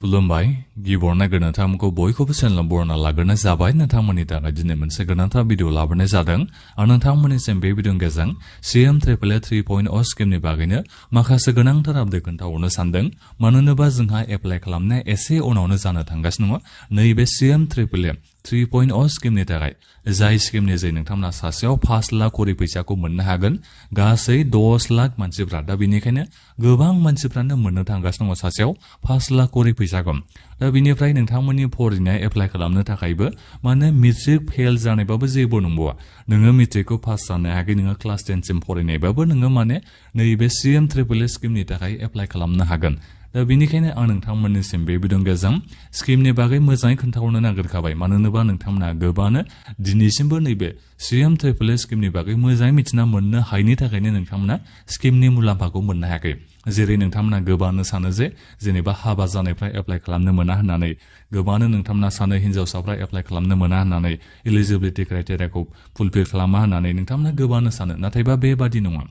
खुलुमबाय गिबियावनो नोंथांमोनखौ बयखौबो चेनेलाव बरायना लाग्रोनाय जाबाय नोंथांमोननि थाखाय दिनै मोनसे गोनांथार भिडिअ लाबोनाय जादों आं नोंथांमोननिसिम बे भिडिअनि गेजेरजों CMAAA 3.0 स्किमनि बागैनो माखासे गोनांथार आपडेट खोन्थाहरनो सानदों मानो होनोबा जोंहा एप्लाइ खालामनाया एसे उनावनो जानो थांगासिनो दङ नैबे CMAAA 3.0 स्किमनि थाखाय जाय स्किमनि जे नोंथांमोना सासेयाव 5 लाख करि फैसाखौ मोननो हागोन गासै 10 लाख मानसिफ्रा दा बेनिखायनो गोबां मानसिफ्रानो मोननो थांगासिनो दङ सासेयाव 5 लाख करि फैसाखौ दा बिनिफ्राय नोंथांमोननि फरायनाय एप्लाइ खालामनो थाखायबो माने मेट्रिक फेल जानायबाबो जेबो नंबावा नोङो मेट्रिकखौ पास जानो हायाखै नोङो क्लास 10 सिम फरायनायबाबो नोङो माने नैबे CMAAA स्किमनि थाखाय एप्लाइ खालामनो हागोन दा बेनिखायनो आं नोंथांमोननिसिम बे भिडिअनि गेजेरजों स्किमनि बागै मोजाङै खोन्थाहरनो नागिरखाबाय मानो होनोबा नोंथांमोना गोबाङानो दिनैसिमबो नैबे CMAAA स्किमनि बागै मोजाङै मिथिना मोननो हायैनि थाखायनो नोंथांमोना स्किमनि मुलाम्फाखौ मोननो हायाखै जेरै नोंथांमोना गोबाङानो सानो जे जेनेबा हाबा जानायफ्रा एप्लाइ खालामनो मोना होननानै गोबाङानो नोंथांमोना सानो हिन्जावसाफ्रा एप्लाइ खालामनो मोना होननानै एलिजिबिलिटि क्राइटेरियाखौ फुलफिल खालामा होननानै नोंथांमोना गोबाङानो सानो नाथायबा बेबादि नङा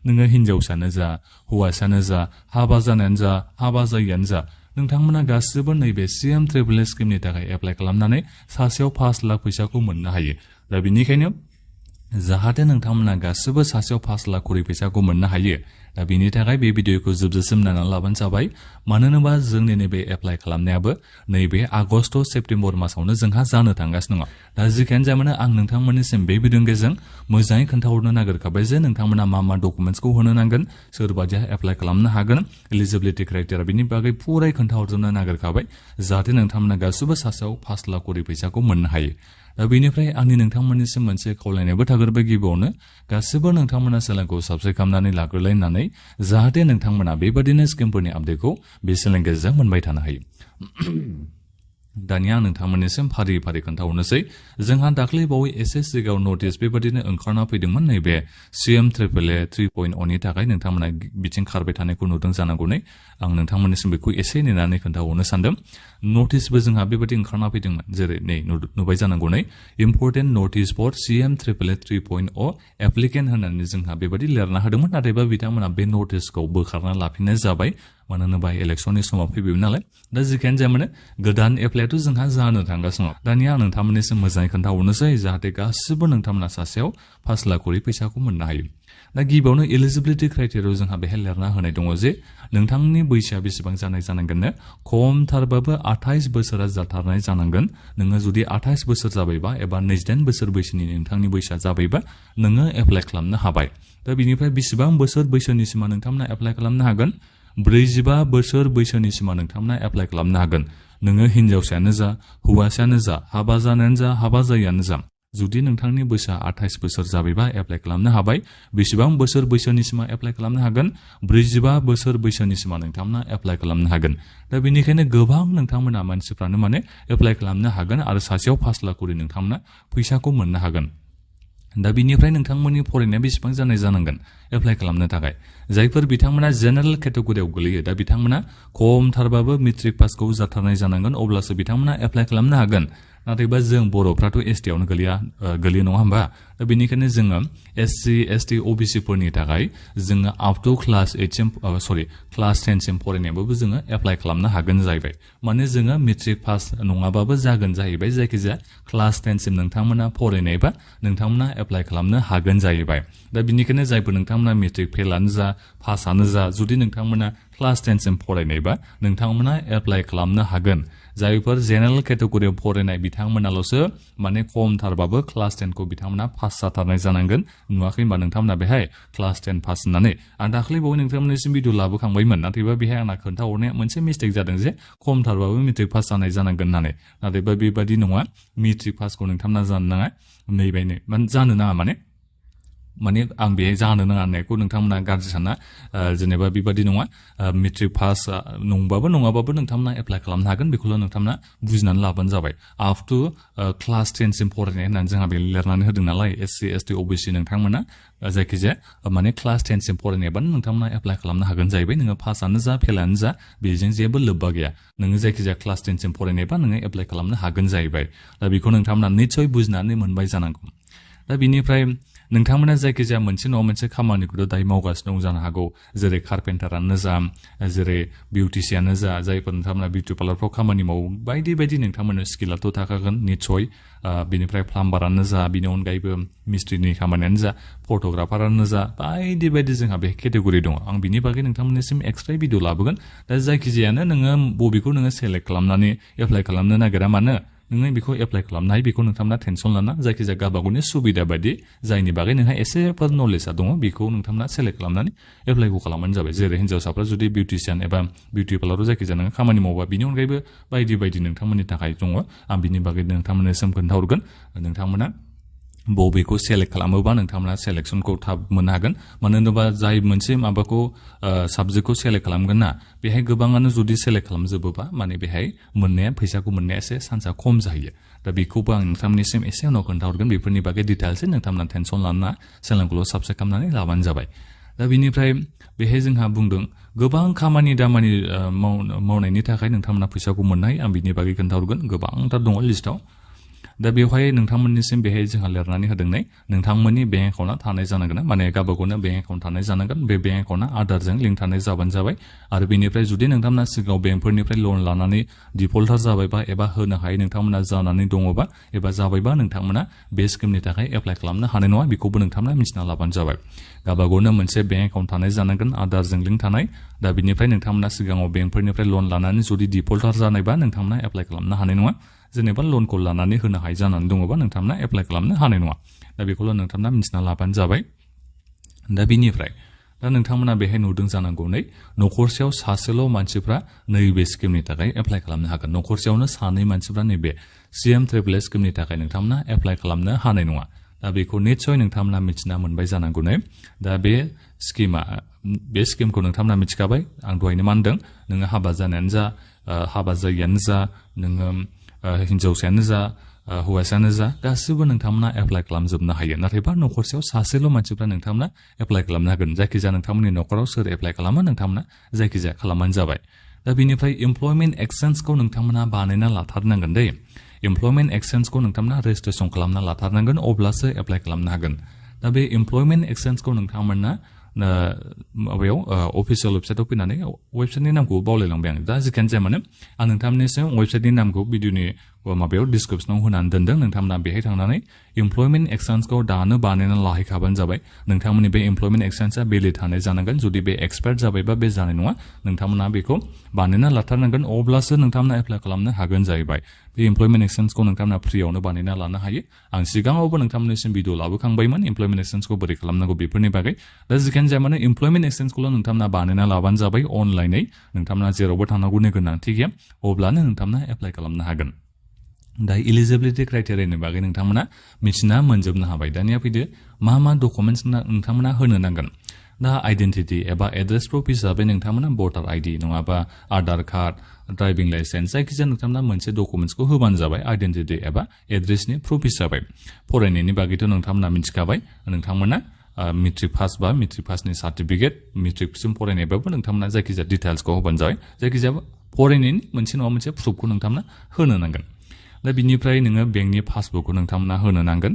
नोङो हिन्जावसानो जा हौवासानो जा हाबा जानायानो जा हाबा जायियानो जा नोंथांमोना गासिबो नैबे CMAAA स्किमनि थाखाय एप्लाइ खालामनानै सासेयाव 5 लाख फैसाखौ मोननो हायो दा बेनिखायनो जाहाथे नोंथांमोना गासिबो सासेयाव 5 लाख करि फैसाखौ मोननो हायो दा बेनि थाखाय बे भिडिअखौ जोबजासिम नायनानै लाबानो जाबाय मानो होनोबा जोंनि नैबे एप्लाइ खालामनायाबो नैबे आगष्ट सेप्तेम्बर मासावनो जोंहा जानो थांगासिनो दङ दा जिखियानो जाया मानो आं नोंथांमोननिसिम बे भिडिअनि गेजेरजों मोजाङै खोन्थाहरनो नागिरखाबाय जे नोंथांमोना मा मा डकुमेन्ट्सखौ होनो नांगोन सोरबादिया एप्लाइ खालामनो हागोन एलिजिबिलिटि क्राइटेरिया बिनि बागै पुराय खोन्थाहरजोबनो नागिरखाबाय जाहाथे नोंथांमोना गासिबो सासेयाव 5 लाख करि फैसाखौ मोननो हायो दा बेनिफ्राय आंनि नोंथांमोननिसिम मोनसे खावलायनायबो थागोरबाय गिबियावनो गासिबो नोंथांमोना चेनेलखौ साबस्क्राइब खालामनानै लाग्रोलायनानै जाहाथे नोंथांमोना बेबादिनो स्किमफोरनि आपडेटखौ बे चेनेलनि गेजेरजों मोनबाय थानो हायो दानिया आं नोंथांमोननिसिम फारि फारि खोन्थाहरनोसै जोंहा दाख्लै बावै एसे सिगाङाव नटिस बेबादिनो ओंखारना फैदोंमोन नैबे CMAAA 3.0 नि थाखाय नोंथांमोना बिथिं खारबाय थानायखौ नुदों जानांगौ नै आं नोंथांमोननिसिम बेखौ एसे नेनानै खोन्थाहरनो सानदों नटिसबो जोंहा बेबादि ओंखारना फैदोंमोन जेरै नै नुबाय जानांगौ नै important notice for CMAAA 3.0 applicant होननानै जोंहा बेबादि लिरना होदोंमोन नाथायबा बिथांमोना बे नटिसखौ बोखारना लाफिननाय जाबाय मानो होनोबा इलेक्सननि समाव फैबायमोन नालाय दा जिखियानो जाया मानो गोदान एप्लाइआथ' जोंहा जानो थांगासिनो दं दानिया आं नोंथांमोननिसिम मोजाङै खोन्थाहरनोसै जाहाथे गासिबो नोंथांमोना सासेयाव 5 लाख करि फैसाखौ मोननो हायो दा गिबियावनो एलिजिबिलिटि क्राइटेरियायाव जोंहा बेहाय लिरना होनाय दङ जे नोंथांनि बैसोआ बेसेबां जानाय जानांगोननो खमथारबाबो 28 बोसोरा जाथारनाय जानांगोन नोङो जुदि 28 बोसोर जाबायबा एबा 28 बोसोर बैसोनि नोंथांनि बैसोआ जाबायबा नोङो एप्लाइ खालामनो हाबाय दा बिनिफ्राय बेसेबां बोसोर बैसोनि सिमा नोंथांमोना एप्लाइ खालामनो हागोन 45 बोसोर बैसोनि सिमा नोंथांमोना एप्लाइ खालामनो हागोन नोङो हिन्जावसायानो जा हौवासायानो जा हाबा जानायानो जा हाबा जायियानो जा जुदि नोंथांनि बैसोआ 28 बोसोर जाबायबा एप्लाइ खालामनो हाबाय बेसेबां बोसोर बैसोनि सिमा एप्लाइ खालामनो हागोन 45 बोसोर बैसोनि सिमा नोंथांमोना एप्लाइ खालामनो हागोन दा बेनिखायनो गोबां नोंथांमोना मानसिफ्रानो माने एप्लाइ खालामनो हागोन आरो सासेयाव 5 लाख करि नोंथांमोना फैसाखौ मोननो हागोन दा बिनिफ्राय नोंथांमोननि फरायनाया बेसेबां जानाय जानांगोन एप्लाइ खालामनो थाखाय जायफोर बिथांमोना जेनेरेल केटेगरियाव गोलैयो दा बिथांमोना खमथारबाबो मेट्रिक पासखौ जाथारनाय जानांगोन अब्लासो बिथांमोना एप्लाइ खालामनो हागोन नाथायबा जों बर'फ्राथ' ST आवनो गोलैयो नङा होमबा दा बेनिखायनो जोङो SC ST OBC फोरनि थाखाय जोङो आप टु क्लास 10 सिम फरायनायाबाबो जोङो एप्लाइ खालामनो हागोन जाहैबाय माने जोङो मेट्रिक पास नङाबाबो जागोन जाहैबाय जायखिजाया क्लास 10 सिम नोंथांमोना फरायनायबा नोंथांमोना एप्लाइ खालामनो हागोन जाहैबाय दा बेनिखायनो जायफोर नोंथांमोना मेट्रिक फेलानो जा पासआनो जा जुदि नोंथांमोना क्लास 10 सिम फरायनायबा नोंथांमोना एप्लाइ खालामनो हागोन जायफोर जेनेरेल केटेगरियाव फरायनाय बिथांमोनाल'सो माने खमथारबाबो क्लास 10 खौ बिथांमोना पास जाथारनाय जानांगोन नुवाखै होनबा नोंथांमोना बेहाय क्लास 10 पास होननानै आं दाख्लै बावै नोंथांमोननिसिम भिडिअ लाबोखांबायमोन नाथायबा बेहाय आंना खोन्थाहरनाया मोनसे मिस्टेक जादों जे खमथारबाबो मेट्रिक पास जानाय जानांगोन होननानै नाथायबा बेबादि नङा मेट्रिक पासखौ नोंथांमोना जानो नाङा नैबायनो जानो नाङा माने आं बेहाय जानो नाङा होननायखौ नोंथांमोना गाज्रि साना जेनेबा बेबादि नङा मेट्रिक पास नंबाबो नङाबाबो नोंथांमोना एप्लाइ खालामनो हागोन बेखौल' नोंथांमोना बुजिनानै लाबानो जाबाय आप टु क्लास 10 सिम फरायनाय होननानै जोंहा बे लिरनानै होदों नालाय SC ST OBC नोंथांमोना जायखिजाया माने क्लास 10 सिम फरायनायबानो नोंथांमोना एप्लाइ खालामनो हागोन जाहैबाय नोङो पासआनो जा फेलानो जा बेजों जेबो लोब्बा गैया नोङो जायखिजाया क्लास 10 सिम फरायनायबा नोङो एप्लाइ खालामनो हागोन जाहैबाय दा बेखौ नोंथांमोना निस्सय बुजिनानै मोनबाय जानांगौ दा बिनिफ्राय नोंथांमोना जायखिजाया मोनसे नङा मोनसे खामानिखौथ' दायो मावगासिनो दं जानो हागौ जेरै कारपेन्टारानो जा जेरै बिउटिसियानो जा जायफोर नोंथांमोना बिउटि पार्लारफ्राव खामानि मावो बायदि बायदि नोंथांमोननो स्किलाथ' थाखागोन निस्सय बिनिफ्राय प्लाम्बारानो जा बिनि अनगायैबो मिस्ट्रिनि खामानियानो जा फट'ग्राफारानो जा बायदि बायदि जोंहा बे केटेगरि दङ आं बिनि बागै नोंथांमोननिसिम एक्सट्रा भिडिअ लाबोगोन दा जायखिजायानो नोङो बबेखौ नोङो सेलेक्ट खालामनानै एप्लाइ खालामनो नागिरा मानो नोङो बेखौ एप्लाइ खालामनो हायो बेखौ नोंथांमोना टेनसन लाना जायखिजाया गावबागावनि सुबिदा बायदि जायनि बागै नोंहा एसेफोर नलेजआ दङ बेखौ नोंथांमोना सेलेक्ट खालामनानै एप्लाइखौ खालामबानो जाबाय जेरै हिन्जावसाफ्रा जुदि बिउटिसियान एबा बिउटि पार्लाराव जायखिजाया नोङो खामानि मावोबा बिनि अनगायैबो बायदि बायदि नोंथांमोननि थाखाय दङ आं बिनि बागै नोंथांमोननिसिम खोन्थाहरगोन नोंथांमोना बबेखौ सेलेक्ट खालामोबा नोंथांमोना सेलेक्सनखौ थाब मोननो हागोन मानो होनोबा जाय मोनसे माबाखौ साबजेक्टखौ सेलेक्ट खालामगोन ना बेहाय गोबाङानो जुदि सेलेक्ट खालामजोबोबा माने बेहाय मोननाया फैसाखौ मोननाया एसे चान्सआ खम जाहैयो दा बेखौबो आं नोंथांमोननिसिम एसे उनाव खोन्थाहरगोन बेफोरनि बागै डिटेल्सै नोंथांमोना टेनसन लाना चेनेलखौल' साबस्क्राइब खालामनानै लाबानो जाबाय दा बिनिफ्राय बेहाय जोंहा बुंदों गोबां खामानि दामानि मावनायनि थाखाय नोंथांमोना फैसाखौ मोननो हायो आं बिनि बागै खोन्थाहरगोन गोबांथार दङ लिस्टआव दा बेवहाय नोंथांमोननिसिम बेहाय जोंहा लिरनानै होदोंनै नोंथांमोननि बेंक एकाउन्टआ थानाय जानांगोन माने गावबागावनो बेंक एकाउन्ट थानाय जानांगोन बे बेंक एकाउन्टआ आधारजों लिंक थानाय जाबानो जाबाय आरो बेनिफ्राय जुदि नोंथांमोना सिगाङाव बेंकफोरनिफ्राय लन लानानै डिफल्टार जाबायबा एबा होनो हायै नोंथांमोना जानानै दङबा एबा जाबायबा नोंथांमोना बे स्किमनि थाखाय एप्लाइ खालामनो हानाय नङा बेखौबो नोंथांमोना मिथिना लाबानो जाबाय गावबागावनो मोनसे बेंक एकाउन्ट थानाय जानांगोन आधारजों लिंक थानाय दा बिनिफ्राय नोंथांमोना सिगाङाव बेंकफोरनिफ्राय लन लानानै जुदि डिफल्टार जानायबा नोंथांमोना एप्लाइ खालामनो हानाय नङा जेनेबा लनखौ लानानै होनो हायै जानानै दङबा नोंथांमोना एप्लाइ खालामनो हानाय नङा दा बेखौल' नोंथांमोना मिथिना लाबानो जाबाय दा बिनिफ्राय दा नोंथांमोना बेहाय नुदों जानांगौ नै न'खरसेयाव सासेल' मानसिफ्रा नैबे स्किमनि थाखाय एप्लाइ खालामनो हागोन न'खरसेयावनो सानै मानसिफ्रा नैबे CMAAA स्किमनि थाखाय नोंथांमोना एप्लाइ खालामनो हानाय नङा दा बेखौ निस्सय नोंथांमोना मिथिना मोनबाय जानांगौ नै दा बे स्किमखौ नोंथांमोना मिथिखाबाय आं दहायनो मा होनदों नोङो हाबा जानायानो जा हाबा जायियानो जा नोङो हिन्जावसायानो जा हौवासायानो जा गासिबो नोंथांमोना एप्लाइ खालामजोबनो हायो नाथायबा न'खरसेयाव सासेल' मानसिफ्रा नोंथांमोना एप्लाइ खालामनो हागोन जायखिजाया नोंथांमोननि न'खराव सोर एप्लाइ खालामो नोंथांमोना जायखिजाया खालामबानो जाबाय दा बिनिफ्राय एमप्लयमेन्ट एक्सचेन्जखौ नोंथांमोना बानायना लाथारनांगोन दै एमप्लयमेन्ट एक्सचेन्जखौ नोंथांमोना रेजिस्ट्रेसन खालामना लाथारनांगोन अब्लासो एप्लाइ खालामनो हागोन दा बे एमप्लयमेन्ट एक्सचेन्जखौ नोंथांमोना माबायाव अफिसियेल वेबसाइटआव फैनानै वेबसाइटनि नामखौ बावलायलांबाय आं दा जिखियानो जाया मानो आं नोंथांमोननिसिम वेबसाइटनि नामखौ भिडिअनि माबायाव डिसक्रिपसनाव होनानै दोनदों नोंथांमोना बेहाय थांनानै एमप्लयमेन्ट एक्सचेन्जखौ दानो बानायनानै लाहैखाबानो जाबाय नोंथांमोननि बे एमप्लयमेन्ट एक्सचेन्जआ भेलिड थानाय जानांगोन जुदि बे एक्सपायार्ड जाबायबा बे जानाय नङा नोंथांमोना बेखौ बानायना लाथारनांगोन अब्लासो नोंथांमोना एप्लाइ खालामनो हागोन जाहैबाय बे एमप्लयमेन्ट एक्सचेन्जखौ नोंथांमोना फ्रियावनो बानायना लानो हायो आं सिगाङावबो नोंथांमोननिसिम भिडिअ लाबोखांबायमोन एमप्लयमेन्ट एक्सचेन्जखौ बोरै खालामनांगौ बेफोरनि बागै दा जिखियानो जाया मानो एमप्लयमेन्ट एक्सचेन्जखौल' नोंथांमोना बानायना लाबानो जाबाय अनलाइनै नोंथांमोना जेरावबो थांनांगौनि गोनांथि गैया अब्लानो नोंथांमोना एप्लाइ खालामनो हागोन दा इलिजिबिलिटि क्राइटेरियानि बागै नोंथांमोना मिथिना मोनजोबनो हाबाय दानिया फैदो मा डकुमेन्टस नोंथांमोना होनो नांगोन दा आइडेन्टिटि एबा एड्रेस प्रुफ हिसाबै नोंथांमोना भटार आइडि नङाबा आधार कार्ड ड्राइभिं लाइसेन्स जायखिजाया नोंथांमोना मोनसे डकुमेन्टसखौ होबानो जाबाय आइडेन्टिटि एबा एड्रेसनि प्रुफ हिसाबै फरायनायनि बागैथ' नोंथांमोना मिथिखाबाय नोंथांमोना मेट्रिक पास बा मेट्रिक पासनि सार्टिफिकेट मेट्रिकसिम फरायनायबाबो नोंथांमोना जायखिजाया डिटेल्सखौ होबानो जाबाय जायखिजाया फरायनायनि मोनसे नङा मोनसे प्रुफखौ नोंथांमोना होनो नांगोन दा बिनिफ्राय नोङो बेंकनि पासबुकखौ नोंथांमोना होनो नांगोन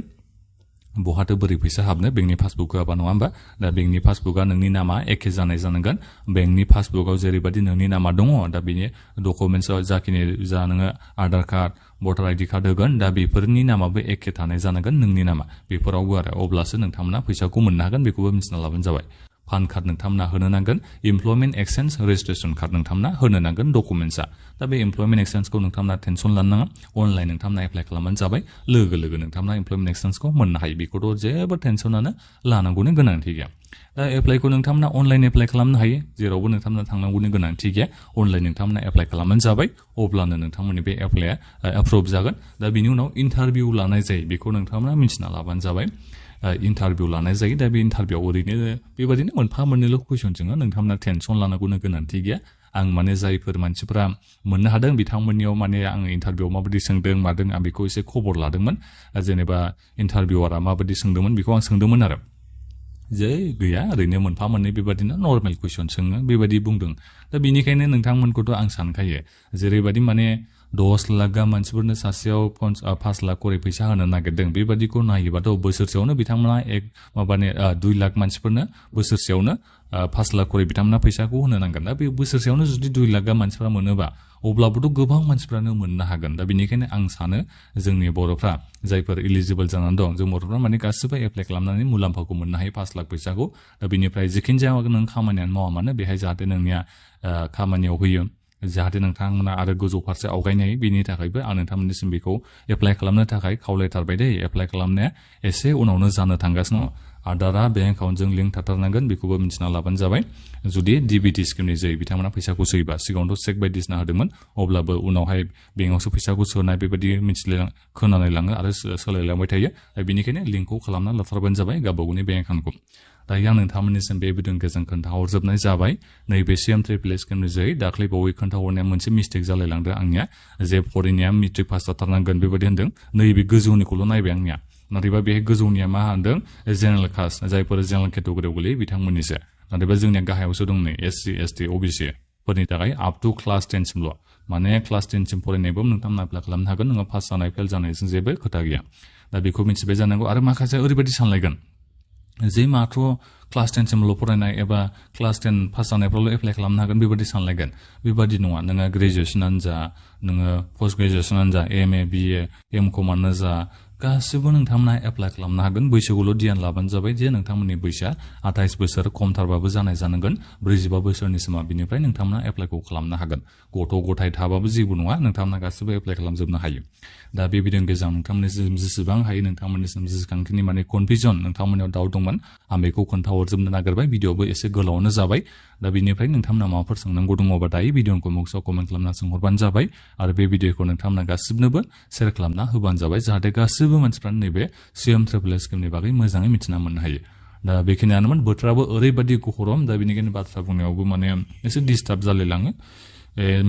बहाथो बोरै फैसा हाबनो बेंकनि पासबुक होआबा नङा होमबा दा बेंकनि पासबुकआ नोंनि नामा एखे जानाय जानांगोन बेंकनि पासबुकआव जेरैबायदि नोंनि नामा दङ दा बिनि डकुमेन्टसआव जाखिनि जा नोङो आधार कार्ड भटार आइडि कार्ड होगोन दा बेफोरनि नामाबो एखे थानाय जानांगोन नोंनि नामा बेफोरावबो आरो अब्लासो नोंथांमोना फैसाखौ मोननो हागोन बेखौबो मिथिना लाबानो जाबाय पान कार्ड नोंथांमोना होनो नांगोन एमप्लयमेन्ट एक्सचेन्ज रेजिस्ट्रेसन कार्ड नोंथांमोना होनो नांगोन डकुमेन्टसा दा बे एमप्लयमेन्ट एक्सचेन्जखौ नोंथांमोना टेनसन लानो नाङा अनलाइन नोंथांमोना एप्लाइ खालामबानो जाबाय लोगो लोगो नोंथांमोना एमप्लयमेन्ट एक्सचेन्जखौ मोननो हायो बेखौथ' जेबो टेनसनानो लानांगौनि गोनांथि गैया दा एप्लाइखौ नोंथांमोना अनलाइन एप्लाइ खालामनो हायो जेरावबो नोंथांमोना थांनांगौनि गोनांथि गैया अनलाइन नोंथांमोना एप्लाइ खालामबानो जाबाय अब्लानो नोंथांमोननि बे एप्लाइआ एप्रुभ जागोन दा बिनि उनाव इन्टारभिउ लानाय जायो बेखौ नोंथांमोना मिथिना लाबानो जाबाय इन्टारभिउ लानाय जायो दा बे इन्टारभिउआव ओरैनो बेबादिनो मोनफा मोननैल' कुइसनजोंनो नोंथांमोना टेनसन लानांगौनि गोनांथि गैया आं माने जायफोर मानसिफोरा मोननो हादों बिथांमोननियाव माने आं इन्टारभिउआव माबायदि सोंदों मादों आं बेखौ एसे खबर लादोंमोन जेनेबा इन्टारभिउआरा माबायदि सोंदोंमोन बेखौ आं सोंदोंमोन आरो जे गैया ओरैनो मोनफा मोननै बेबादिनो नर्मेल कुइसन सोङो बेबायदि बुंदों दा बिनिखायनो नोंथांमोनखौथ' आं सानखायो जेरैबायदि माने 10 लाख मानसिफोरनो सासेयाव 5 लाख करि फैसा होनो नागिरदों बेबादिखौ नायोबाथ' बोसोरसेयावनो बिथांमोना 2 लाख मानसिफोरनो बोसोरसेयावनो 5 लाख करि बिथांमोना फैसाखौ होनो नांगोन दा बे बोसोरसेयावनो जुदि 2 लाख मानसिफोरा मोनोबा अब्लाबोथ' गोबां मानसिफोरानो मोननो हागोन दा बेनिखायनो आं सानो जोंनि बर'फ्रा जायफोर इलिजिबल जानानै दं जों बर'फ्रा माने गासिबो एप्लाइ खालामनानै मुलाम्फाखौ मोननो हायो 5 लाख फैसाखौ दा बेनिफ्राय जिखिनि जाया नों खामानियानो मावा मानो बेहाय जाहाथे नोंनिया खामानियाव होयो जाहाथे नोंथांमोना आरो गोजौ फारसे आवगायनो हायो बेनि थाखायबो आं नोंथांमोननिसिम बेखौ एप्लाइ खालामनो थाखाय खावलायथारबाय दे एप्लाइ खालामनाया एसे उनावनो जानो थांगासिनो आदारा बेंक एकाउन्टजों लिंक थाथारनांगोन बेखौबो मिथिना लाबानो जाबाय जुदि डिबिटि स्किमनि जै बिथांमोना फैसाखौ सोयोबा सिगाङावथ' चेक बायदिसिना होदोंमोन अब्लाबो उनावहाय बेंकआवसो फैसाखौ सोनाय बेबायदि खोनानै लाङो आरो सोलायलांबाय थायो दा बेनिखायनो लिंकखौ खालामना लाथारबानो जाबाय गावबागावनि बेंक एकाउन्टखौ दायो आं नोंथांमोननिसिम बे भिडिअनि गेजेरजों खोन्थाहरजोबनाय जाबाय नैबे CMAAA स्किमनि जै दाख्लै बावै खोन्थाहरनाया मोनसे मिस्टेक जालायलांदों आंनिया जे फरायनाया मेट्रिक पास जाथारनांगोन बेबायदि होन्दों नैबे गोजौनिखौल' नायबाय आंनिया नाथायबा बेहाय गोजौनिया मा होनदों जेनेरेल कास्ट जायफोर जेनेरेल केटेगरियाव गोलैयो बिथांमोननिसो नाथायबा जोंनिया गाहायावसो दं नै SC ST OBC फोरनि थाखाय आप टु क्लास 10 सिमल' माने क्लास 10 सिम फरायनायबो नोंथांमोना एप्लाइ खालामनो हागोन नोङो पास जानाय फेल जानायजों जेबो खोथा गैया दा बेखौ मिथिबाय जानांगौ आरो माखासे ओरैबायदि सानलायगोन जे माथ्र क्लास 10 सिमल' फरायनाय एबा क्लास 10 पास जानायफ्रावल' एप्लाइ खालामनो हागोन बेबायदि सानलायगोन बेबादि नङा नोङो ग्रेजुवेसनानो जा नोङो पस्ट ग्रेजुवेसनानो जा MA BA MCOMआनो जा गासिबो नोंथांमोना एप्लाइ खालामनो हागोन बैसोखौल' ध्यान लाबानो जाबाय जे नोंथांमोननि बैसोआ 28 बोसोर खमथारबाबो जानांगोन 45 बोसोरनि सिमा बिनिफ्राय नोंथांमोना एप्लाइखौ खालामनो हागोन गथ' गथाय थाबाबो जेबो नङा नोंथांमोना गासिबो एप्लाइ खालामजोबनो हायो दा बे भिडिअनि गेजेराव नोंथांमोननिसिम जेसेबां हायो नोंथांमोननिसिम जेसेबांखिनि माने कनफिउजन नोंथांमोननियाव डाउट दंमोन आं बेखौ खोन्थाहरजोबनो नागिरबाय भिडिअबो एसे गोलावनो जाबाय दा बेनिफ्राय नोंथांमोना माबाफोर सोंनांगौ दङबा दायो भिडिअखौ बक्सआव कमेन्ट खालामना सोंहरबानो जाबाय आरो बे भिडिअखौ नोंथांमोना गासिबनोबो शेयार खालामना होबानो जाबाय जाहाथे गासिबो मानसिफ्रानो नैबे CMAAA स्किमनि बागै मोजाङै मिथिना मोननो हायो दा बेखिनियानोमोन बोथोराबो ओरैबायदि गरम दा बेनिखायनो बाथ्रा बुंनायावबो माने एसे डिस्टार्ब जालायलाङो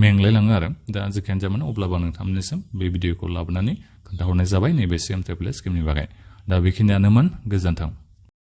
मेंलायलाङो आरो दा जेखियानो जाया अब्लाबो नोंथांमोननिसिम बे भिडिअखौ लाबोनानै खोन्थाहरनाय जाबाय नैबे CMAAA स्किमनि बागै दा बेखिनियानोमोन गोजोन्थों